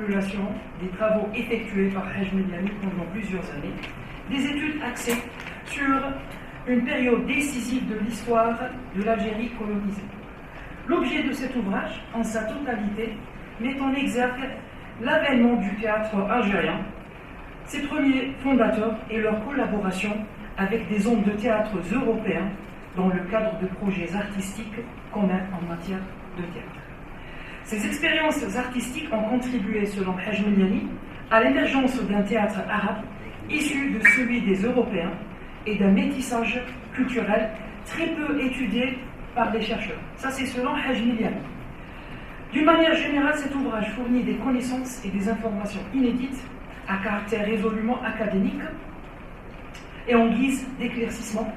récapitulation des travaux effectués par Haj Miliani pendant plusieurs années, des études axées sur une période décisive de l'histoire de l'Algérie colonisée. L'objet de cet ouvrage, en sa totalité, met en exergue l'avènement du théâtre algérien, ses premiers fondateurs et leur collaboration avec des hommes de théâtre européens dans le cadre de projets artistiques communs en matière de théâtre. Ces expériences artistiques ont contribué, selon Haj Miliani, à l'émergence d'un théâtre arabe issu de celui des Européens et d'un métissage culturel très peu étudié par les chercheurs. Ça, c'est selon Haj Miliani. D'une manière générale, cet ouvrage fournit des connaissances et des informations inédites à caractère résolument académique et en guise d'éclaircissement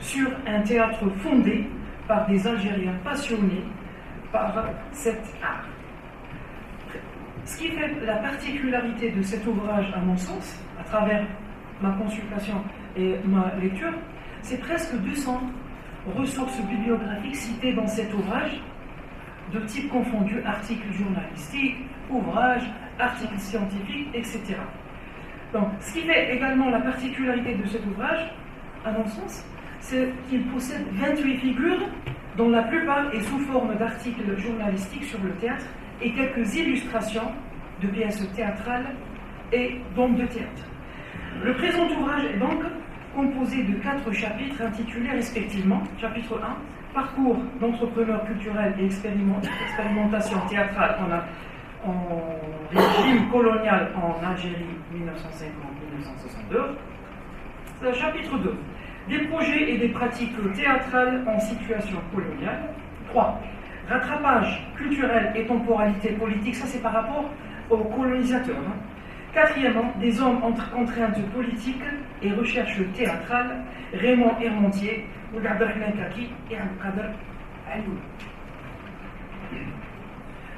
sur un théâtre fondé par des Algériens passionnés par cet art. Ce qui fait la particularité de cet ouvrage, à mon sens, à travers ma consultation et ma lecture, c'est presque 200 ressources bibliographiques citées dans cet ouvrage, de type confondu, articles journalistiques, ouvrages, articles scientifiques, etc. Donc, ce qui fait également la particularité de cet ouvrage, à mon sens, c'est qu'il possède 28 figures, dont la plupart est sous forme d'articles journalistiques sur le théâtre et quelques illustrations de pièces théâtrales et d'hommes de théâtre. Le présent ouvrage est donc composé de 4 chapitres intitulés respectivement, chapitre 1, Parcours d'entrepreneur culturel et expérimentation théâtrale en régime colonial en Algérie 1950-1962. Chapitre 2, des projets et des pratiques théâtrales en situation coloniale. 3. Rattrapage culturel et temporalité politique, ça c'est par rapport aux colonisateurs. 4e, des hommes entre contraintes politiques et recherche théâtrale, Raymond Hermontier, Abdelrahman Kaki et Abdelkader Alioui.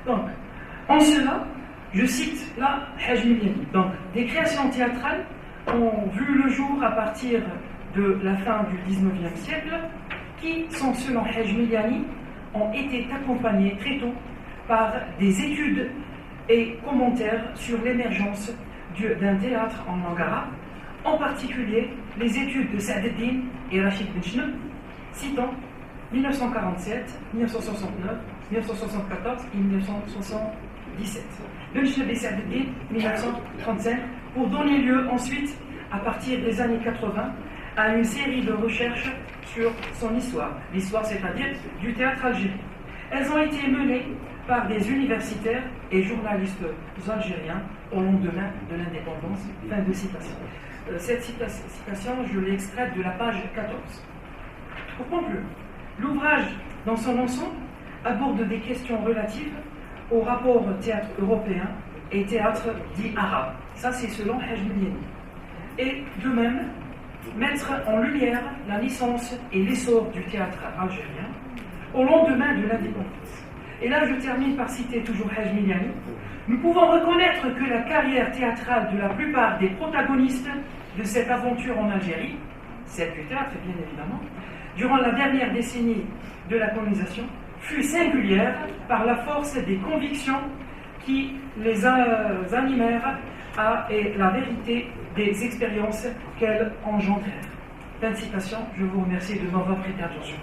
Donc, en cela, je cite là Haj Miliani. Donc, des créations théâtrales ont vu le jour à partir de la fin du XIXe siècle, qui, selon Haj Miliani, ont été accompagnées très tôt par des études et commentaires sur l'émergence d'un théâtre en langue arabe, en particulier les études de Saad Eddine et Rachid Benchnoub, citant 1947, 1969, 1974 et 1977. Benchnoub et Saad Eddine, 1935, pour donner lieu ensuite, à partir des années 80, à une série de recherches sur son histoire, l'histoire c'est-à-dire du théâtre algérien. Elles ont été menées par des universitaires et journalistes algériens au lendemain de l'indépendance. Fin de citation. Cette citation, je l'ai extraite de la page 14. Pour conclure, l'ouvrage dans son ensemble aborde des questions relatives au rapport théâtre européen et théâtre dit arabe. Ça, c'est selon Haj Miliani. Et de même, mettre en lumière la naissance et l'essor du théâtre algérien au lendemain de l'indépendance. Et là, je termine par citer toujours Haj Miliani. Nous pouvons reconnaître que la carrière théâtrale de la plupart des protagonistes de cette aventure en Algérie, celle du théâtre bien évidemment, durant la dernière décennie de la colonisation, fut singulière par la force des convictions qui les animèrent et la vérité des expériences qu'elles engendrèrent. Fin de citation, je vous remercie de m'avoir prêté attention.